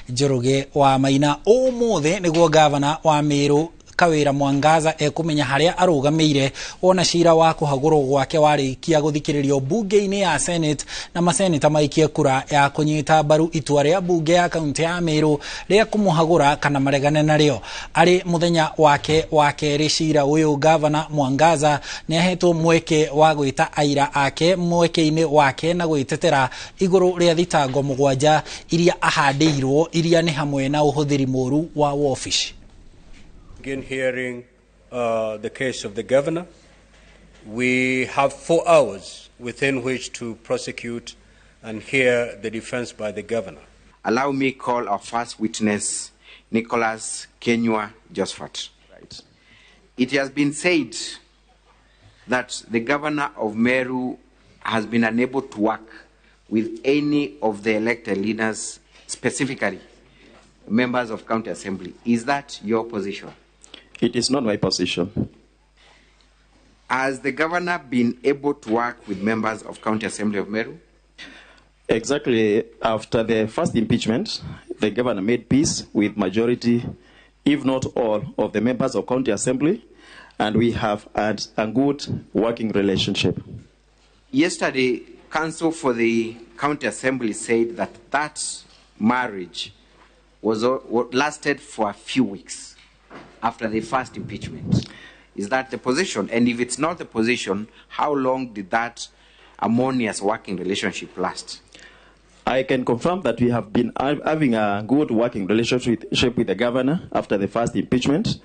Njoroge wa Maina omothe niguo gavana wa Meru Kawira Mwangaza ekumenya haria arugameire ona cira wa kuhagurwo gwake warikia guthikiririo bunge-ini ya Senate na maseneta maikie kura ya kunyita baru itua ria bunge ya kaunti ya Meru ria kumuhagura kana maregane nario. Ari muthenya wake wa keri cira uyu gavana Mwangaza ni ahetwo mweke wa gwita aira ake mweke-ini wake na gwitetera iguru ria thitango mugwanja iria ahandeirwo iria ni hamwe na uhuthiri moru wa wabici. Begin hearing the case of the governor. We have 4 hours within which to prosecute and hear the defense by the governor. Allow me call our first witness, Nicholas Kenywa Josephat. Right. It has been said that the governor of Meru has been unable to work with any of the elected leaders, specifically members of county assembly. Is that your position? It is not my position. Has the governor been able to work with members of county assembly of Meru? Exactly after the first impeachment, the governor made peace with majority, if not all, of the members of county assembly, and we have had a good working relationship. Yesterday, council for the county assembly said that that marriage lasted for a few weeks after the first impeachment. Is that the position? And if it's not the position, how long did that harmonious working relationship last? I can confirm that we have been having a good working relationship with the governor after the first impeachment.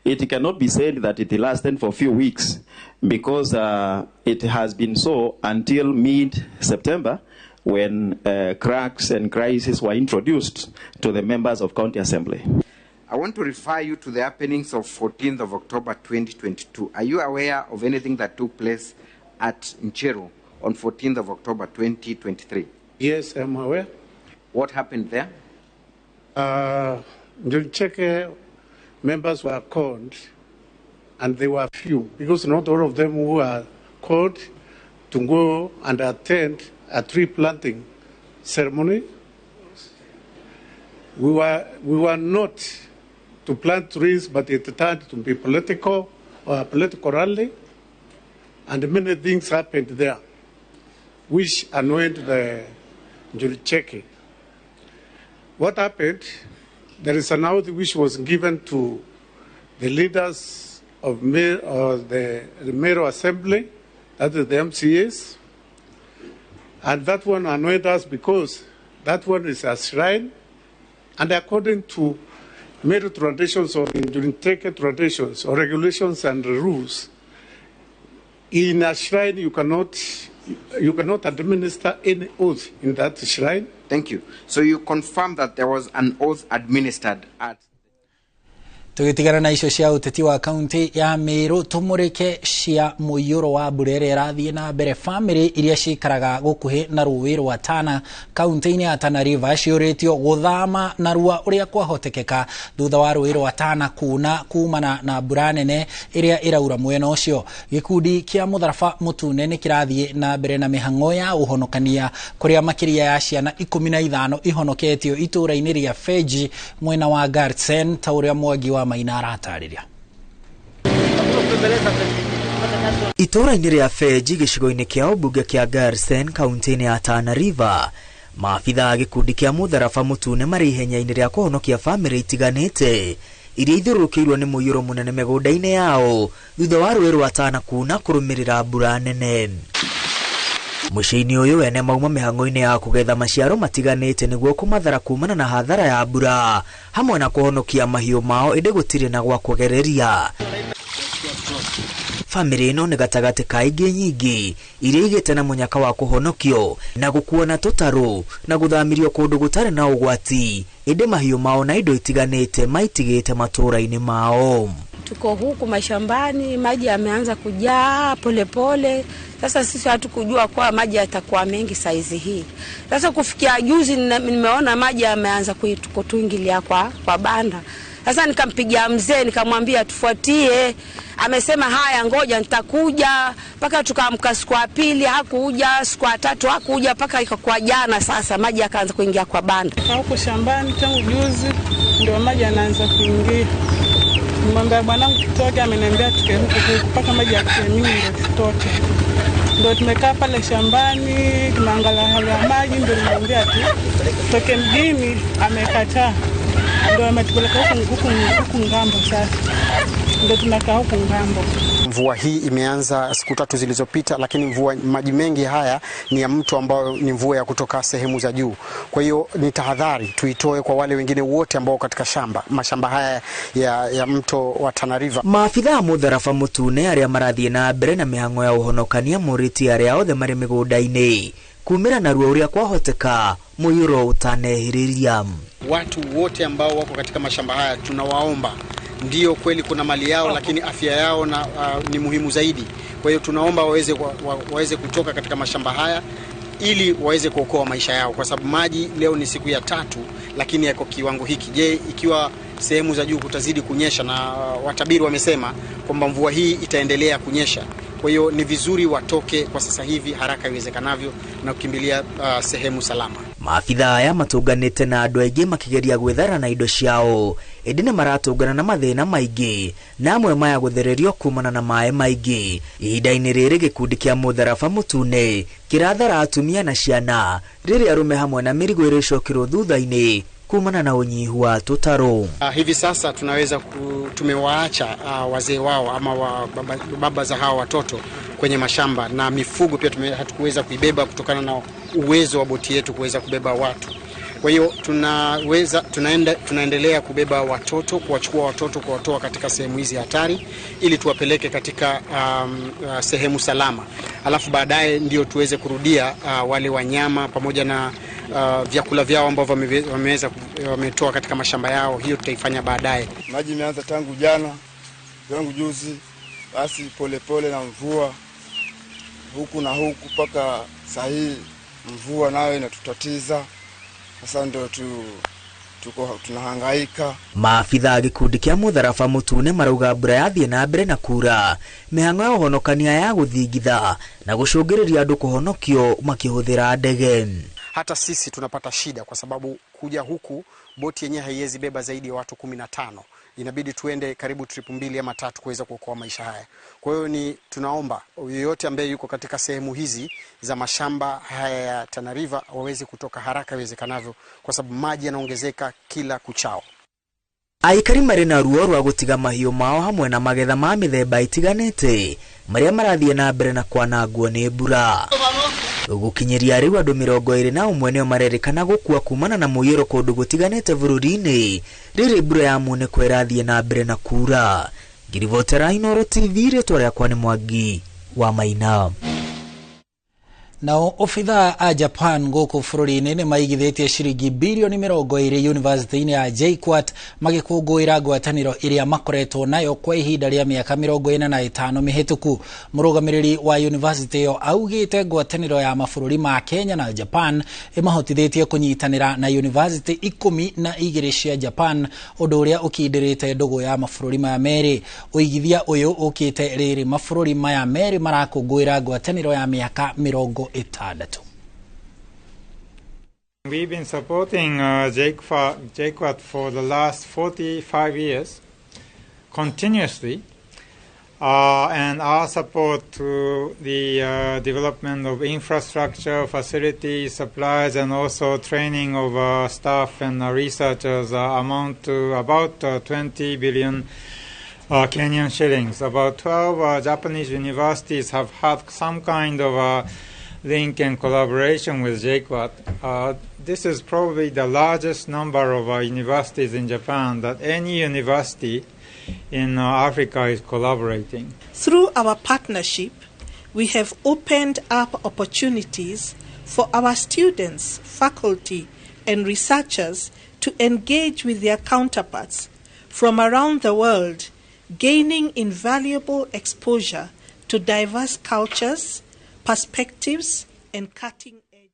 It cannot be said that it lasted for a few weeks because it has been so until mid-September when cracks and crises were introduced to the members of county assembly. I want to refer you to the happenings of 14th of October 2022. Are you aware of anything that took place at Ncheru on 14th of October 2023? Yes, I'm aware. What happened there? During check, members were called, and they were few, because not all of them were called to go and attend a tree planting ceremony. We were not to plant trees, but it turned to be political or a political rally, and many things happened there, which annoyed the jury checking. What happened? There is an oath which was given to the leaders of the Meru Assembly, that is the MCAs, and that one annoyed us because that one is a shrine, and according to Meru traditions or Jurinteke traditions or regulations and rules, in a shrine you cannot administer any oath in that shrine. Thank you. So you confirm that there was an oath administered at... Tugitigana na icio cia uteti wa kaunti ya Meru tumurike cia muyuro wa burere rathie na mbere family iria cikaraga gukuhi na ruwi rwa Tana kaunti-ini ya Tana River ciuritio guthama na rua uria kwahotekeka thutha wa ruwi rwa Tana kumana na mbura nene iria iraura mwena ucio. Gikundi kia mutharaba mutune ni kirathie na mbere na mihango ya uhonokania kuria makiria ya ciana 15 ihonoketio itura-ini ria Feji mwena wa Garsen ta uria mwagi wa Maina aratariria. Itora-ini ria Feji gicigo-ini kia ubunge kia Garsen kaunti-ini ya Tana River, maabitha gikundi kia mutharaba mutune mari ihenya-ini ria kuhonokia family itiganite iria ithurukiirwo ni muyuro munene migunda-ini yao thutha wa ruwi rwa Tana kuna kurumirira mbura nene. Muciini uyu ene mauma mihango-ini ya kugetha maciaro matiganite niguo kumathara kumana na hathara ya mbura hamwe na kuhonokia mahiu mao indi gutire na gwa kugereria. Family ino ni gatagati ka ingi nyingi iria igite na munyaka wa kuhonokio na gukuo na tutaru na guthamirio kundu gutare na ugwati indi mahiu mao na indo itiganite maitigite matura-ini mao. Tuko huku mashambani, maji yameanza kujaa polepole. Sasa sisi hatukujua kwa maji yatakuwa mengi saizi hii. Sasa kufikia juzi nimeona maji yameanza kutuingilia kwa banda. Sasa nikampigia mzee nikamwambia tufuatie. Amesema haya ngoja nitakuja. Paka tukaamka siku ya pili hakuja, siku ya tatu hakuja, paka ikakuwa jana sasa maji yakaanza kuingia kwa banda. Huko shambani tangu juzi ndio maji yanaanza kuingia. Mwambia bwanangu tutoke, ameniambia tuke huko paka maji yakimia ndio tutoke. Ndio tumekaa pale shambani tunaangalia hali ya maji, ndio nilimwambia tu toke mjini, amekataa. Ndio ametupeleka huku ngambo sasa. Ndio tunakaa huku ngambo. Mvua hii imeanza siku 3 zilizopita, lakini maji mengi haya ni ya mto ambao ni mvua ya kutoka sehemu za juu. Kwa hiyo ni tahadhari tuitoe kwa wale wengine wote ambao katika mashamba haya ya mto wa Tana River. Maafitha mutharafa mutune aria marathie na mbere na mihango ya uhonokania muriti aria othe mari migudaini kumira na ruo uria kwahoteka muyuro utanehiriria. Watu wote ambao wako katika mashamba haya tunawaomba, ndio kweli kuna mali yao lakini afya yao ni muhimu zaidi. Kwa hiyo tunaomba waweze kutoka katika mashamba haya ili waweze kuokoa maisha yao, kwa sababu maji leo ni siku ya 3 lakini yako kiwango hiki. Je, ikiwa sehemu za juu kutazidi kunyesha, na watabiri wamesema kwamba mvua hii itaendelea kunyesha. Kwa hiyo ni vizuri watoke kwa sasa hivi haraka iwezekanavyo na kukimbilia sehemu salama. Maafitha aya matuganite na andu aingi makigeria gwethara na indo ciao, edine maratungana na mathina maingi na amwe maya guthererio kumana na mae maingi. Ihinda-ini riri gikundi kia mutharafa mutune kirathara atumia na ciana riri arume hamwe na mirigo iricokirwo thutha-ini kumana na unyihu wa tutaro. Hivi sasa tunaweza tumewaacha wazee wao ama baba za hawa watoto kwenye mashamba, na mifugo pia hatukuweza kuibeba kutokana na uwezo wa boti yetu kuweza kubeba watu. Kwa hiyo tunaendelea kubeba watoto, kuwachukua watoto, kuwatoa katika sehemu hizi hatari ili tuwapeleke katika sehemu salama. Alafu baadaye ndio tuweze kurudia wale wanyama pamoja na vyakula vyao ambavyo wametoa katika mashamba yao. Hiyo tutaifanya baadaye. Maji imeanza tangu jana, tangu juzi, basi polepole na mvua huku na huku paka saa hii mvua nayo inatutatiza. Sasa ndio tunahangaika. Maafitha gikundi kia mutharafa mutune marauga mbura yathie na mbere na kura, mihango ya uhonokania ya guthingitha na gucungiriria andu kuhonokio makihuthira ndege. Hata sisi tunapata shida kwa sababu kuja huku boti yenyewe haiwezi beba zaidi ya watu 15. Inabidi tuende karibu trip 2 ama 3 kuweza kuokoa maisha haya. Kwa hiyo tunaomba yoyote ambaye yuko katika sehemu hizi za mashamba haya ya Tana River waweze kutoka haraka iwezekanavyo, kwa sababu maji yanaongezeka kila kuchao. Aikari mari na ruo rwa gutiga mahiu mao hamwe na magetha ma mithemba itiganite maria marathie na mbere na kwanangwo ni mbura. Gukinyiria riu andu 21 nio marerikana gukua kumana na muyiro kundu gutiganite bururi-ini riri mbura ya mune kwerathie na mbere na kura. Ngirivotera Inooro TV ritwa riakwa ni Mwangi wa Maina. Nao ofitha a Japan goko bururi-ini ni maigithitie ciringi bilioni 20 university-ini ya Jkuat magikungwira ngwataniro iria makoretwo nayo kwa ihinda ria miaka 45 mihituku. Murugamiriri wa university yo augite ngwataniro ya mabururi ma Kenya na Japan imahotithitie kunyitanira na university 12 cia Japan, undu uria ukindirite ndugu ya mabururi maya meri. Uigithia uyu ukite riri mabururi maya meri marakungwira ngwataniro ya miaka 30. We've been supporting Jkuat for the last 45 years, continuously, and our support to the development of infrastructure, facilities, supplies, and also training of staff and researchers amount to about 20 billion Kenyan shillings. About 12 Japanese universities have had some kind of link and collaboration with Jkuat. This is probably the largest number of universities in Japan that any university in Africa is collaborating. Through our partnership, we have opened up opportunities for our students, faculty, and researchers to engage with their counterparts from around the world, gaining invaluable exposure to diverse cultures, perspectives, and cutting edge.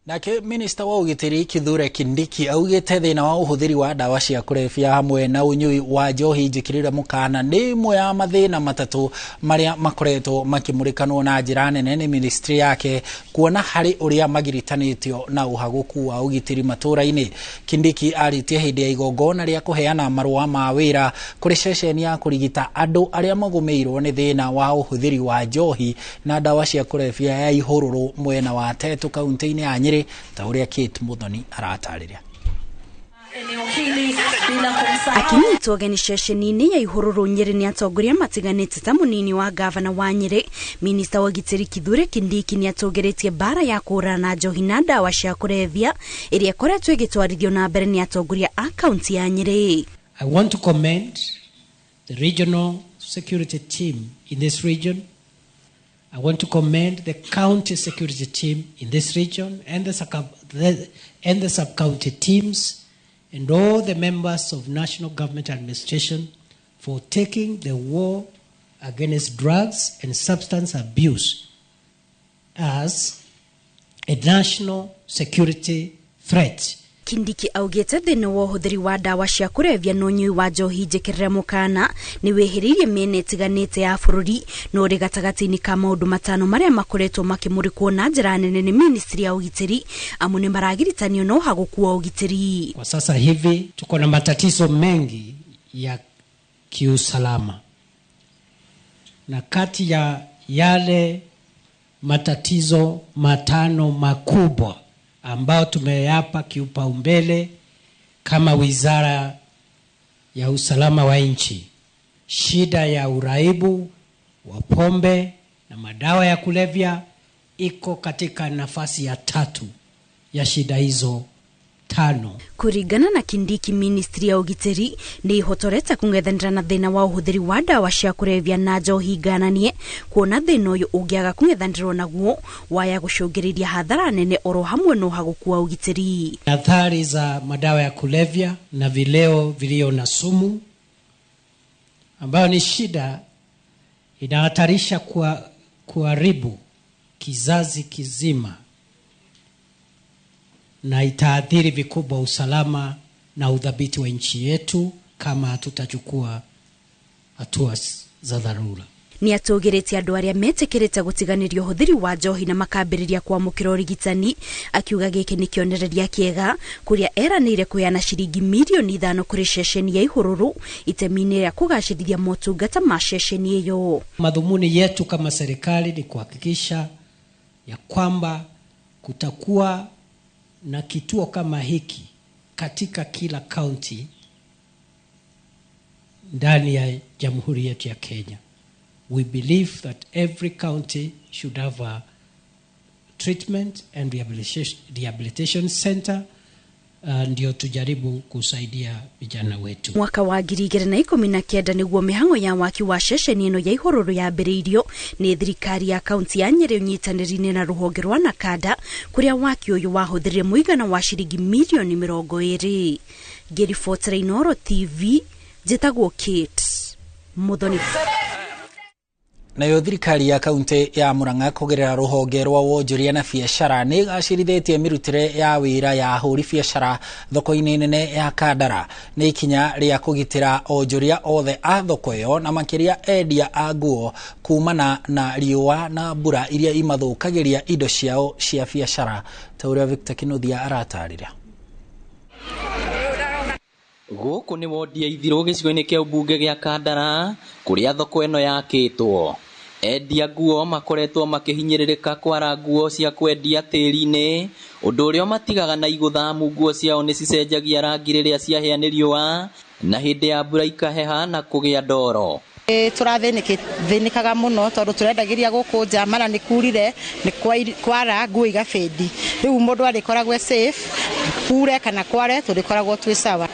Nake Minister wa Ugitiri Kithure Kindiki augite thina wa uhuthiri wa dawa cia kulevya hamwe na unyui wa njohi njikirire mukana ni imwe ya mathina matatu maria makoretwo makimurikanwo na njira nene ni ministry yake kuona hari uria magiritanitio na uhaguku wa ugitiri matura-ini. Kindiki aritie hindi ya igongona ria kuheana marua ma wira kuri ceceni ya kurigita andu aria magumeirwo ni thina wa uhuthiri wa njohi na dawa cia kulevya ya Ihururu mwena wa Tetu kaunti-ini ya Nyeri ta uria Kate Muthoni aratariria. Akinyitwo geni ceceni-ini ya Ihururu Nyeri ni atongoria matiganite ta munini wa gavana wa Nyeri. Minister wa Ugitiri Kithure Kindiki ni atongeretie bara ya kurana njohi na dawa cia kulevya iria ikoretwo igitwarithio na mbere ni atongoria a kaunti ya Nyeri. I want to commend the regional security team in this region. I want to commend the county security team in this region and the sub-county teams and all the members of national government administration for taking the war against drugs and substance abuse as a national security threat. Kindiki augite thina wa uhuthiri wa dawa cia kulevya no nyui wa njohi njikirire mukana ni wehiririe miena itiganite ya bururi no ri gatagati-ini ka maundu matano maria makoretwo makimurikwo na njira nene ni ministry ya ugitiri amu ni maragiritanio no haguku wa ugitiri. Kwa sasa hivi tuko na matatizo mengi ya kiusalama, na kati ya yale matatizo matano makubwa ambao tumeyapa kipaumbele kama wizara ya usalama wa nchi, shida ya uraibu wa pombe na madawa ya kulevya iko katika nafasi ya 3 ya shida hizo 5. Kurigana na Kindiki, ministry ya ugitiri ni ihotoreta kungethanira na thina wa uhuthiri wa dawa cia kulevya na njohi gananie kuona thina uyu ungiaga kungethanirwo naguo waya gucungiriria hathara nene oro hamwe no haguku wa ugitiri. Athari za madawa ya kulevya na vileo vilio na sumu ambayo ni shida inahatarisha kuharibu kizazi kizima na itaathiri vikubwa usalama na udhabiti wa nchi yetu kama hatutachukua hatua za dharura. Ni atogeretie andu aria metekirite gutiganirio uhuthiri wa njohi na makambiriria kwamukira urigitani, akiuga giki ni kionereria kiega kuria eranire kuyana ciringi milioni 5 kuri ceceni ya Ihururu itemini ria kugacirithia motungata ma ceceni iyo. Madhumuni yetu kama serikali ni kuhakikisha ya kwamba kutakuwa na kituo kama hiki katika kila county ndani ya jamhuri yetu ya Kenya. We believe that every county should have a treatment and rehabilitation center, ndio tujaribu kusaidia vijana wetu. Mwaka wa 2019 niguo mihango ya waki wa ceceni ino ya Ihururu yambiriirio ni thirikari ya kaunti ya Nyeri unyitanirine na ruhonge rwa Nakada kuria waki uyu wahuthirire muigana wa ciringi milioni 20. Gerifotera Inooro TV, jitagwo Kate Muthoni. Nayo thirikari ya kaunti ya Murang'a kugerera ruhonge rwa wonjoria na biashara ni gacirithitie mirutire ya wira ya ahuri biashara thoko-ini nene ya Kandara ni ikinya ria kugitira onjoria othe a thoko iyo na makiria endia a nguo kumana na riua na mbura iria imathukagiria indo ciao cia biashara ta uria Victor Kinuthia aratarira. Guku ni wodi ya Ithiro gicigo-ini kia ubunge gia Kandara kuria thoko eno yakitwo. Endia nguo makoretwo makihinyiririka kwara nguo cia kwendia tiri-ini, undu uria matigaga na iguthamu nguo ciao ni cicenjagia rangi riria ciaheaniriwa na hindi ya mbura ikaheha na kugia ndoro. Turathinikaga muno tondu turendagiria guku jamana ni kurire ni kwara nguo igafendi. Riu mundu arikoragwo safe kure kana kware turikoragwo twi sawa.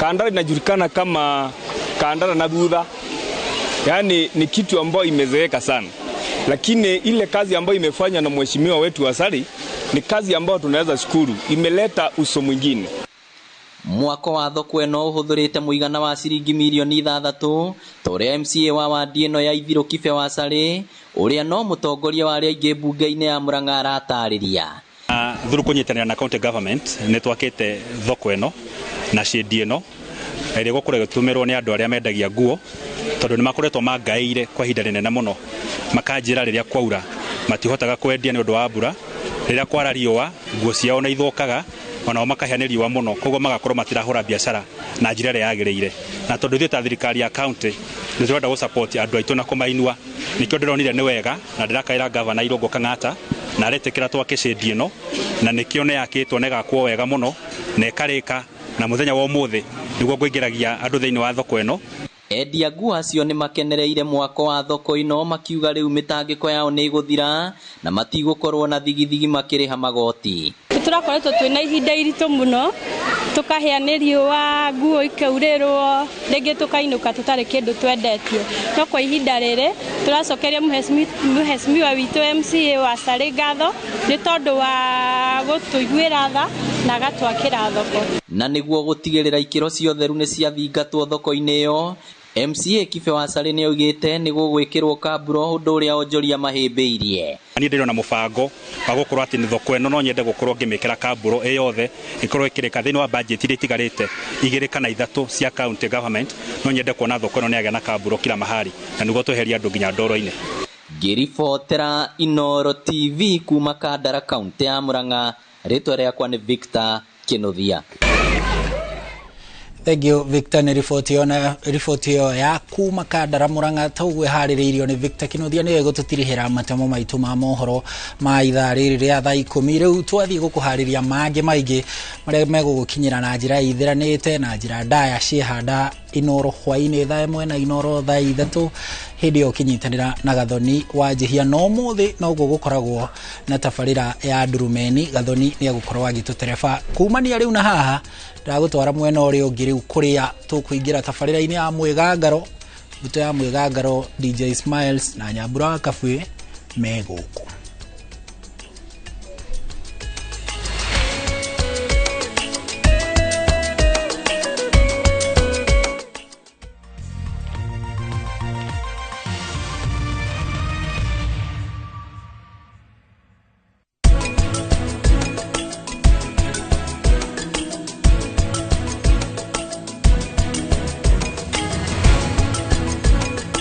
Kandara inajulikana kama Kandara na dhudha. Yaani ni kitu ambayo imezeeka sana. Lakini ile kazi ambayo imefanywa na mheshimiwa wetu Wasari ni kazi ambayo tunaweza shukuru. Imeleta uso mwingine. Mwako wa thoko eno uhuthurite muigana wa ciringi milioni 6 toria MCA wa wadi eno ya Ithiro Kibe Wasari uria no mutongoria wa aria ingi bunge-ini ya Murang'a aratariria. through kunyitanira na county government ne twakite thoko eno na shedi eno iri gukure gutumirwo ni andu aria mendagia nguo tondu ni makoretwo mangaire kwa ihinda rinene muno makanjira riria kwaura matihotaga kwendia ni undu wa mbura riria kwara riua nguo ciao na ithukaga ona makahania riua muno koguo magakorwo matirahura biashara na njira ria yagireire na tondu thita thirikari ya county ni turenda go support andu aitu na kumainua nikio ndironire ni wega na ndirakaira governor Irungu Kang'ata na aretekera twake shedi eno na nikio ne yakitwo nega kwa wega muno na ikarika na muthenya wa umuthi niguo ngwingiragia andu thiini wa thoko eno. Endia nguo acio ni makenereire mwako wa thoko ino makiuga riu mitangiko yao ni guthira na matigukorwo na thigithigi makiriha magoti. Turakoretwo twina ihinda iritu muno tukaheanirio wa nguo ikaurirwo rĩngĩ tukainuka tutari kindu twendetio no kwa ihinda rĩrĩ turacokeria muheshimiwa witu MCA wa Sari ngatho ni tondu wa gutuiguira tha na gatwakira thoko na niguo gutigirira ikiro cia utheru ni cia thingatwo thoko-ini yo. MCA Kibe wa Sari ni augite ni gugwikirwo kamburo undu uria onjoria mahimbiirie. Ni ndirona mubango wa gukorwo ati ni thoko eno no nyende gukorwo ngimikira kamburo eyothe ikorwo ikirika thiini wa budget iri tigarite 2 kana 3 cia county government no nyende kuona thoko eno ni agena kamburo kila mahali na niguo tweheria andu nginya ndoro-ini. Ngiribotera Inooro TV kuma Kandara kaunti ya Murang'a, ritwa riakwa ni Victor Kinuthia. Thank you Victor, ni riboti yo ya kuma Kandara Murang'a tauwe haririirio ni Victor Kinuthia ni gututirihira matemo maitu ma mohoro ma ithaa riri ria thaa 10 riu twathie gukuhariria mangi maingi maria megugukinyira na njira ithiranite na njira ndaya ciehanda Inooro hwaini thaa 1 na Inooro thaa 3 hindi yo kinyitanira na Gathoni wa Njihia no muthi no gukoragwo na tabarira ya Ndurumeni. Gathoni ni agukorwo agitutereba kumania riu na haha ndagutwara mwena uria ungi riu kuria tukuingira tabarira-ini ya Mwigangaro buto ya Mwigangaro DJ Smiles na Nyambura Kabwe meguku.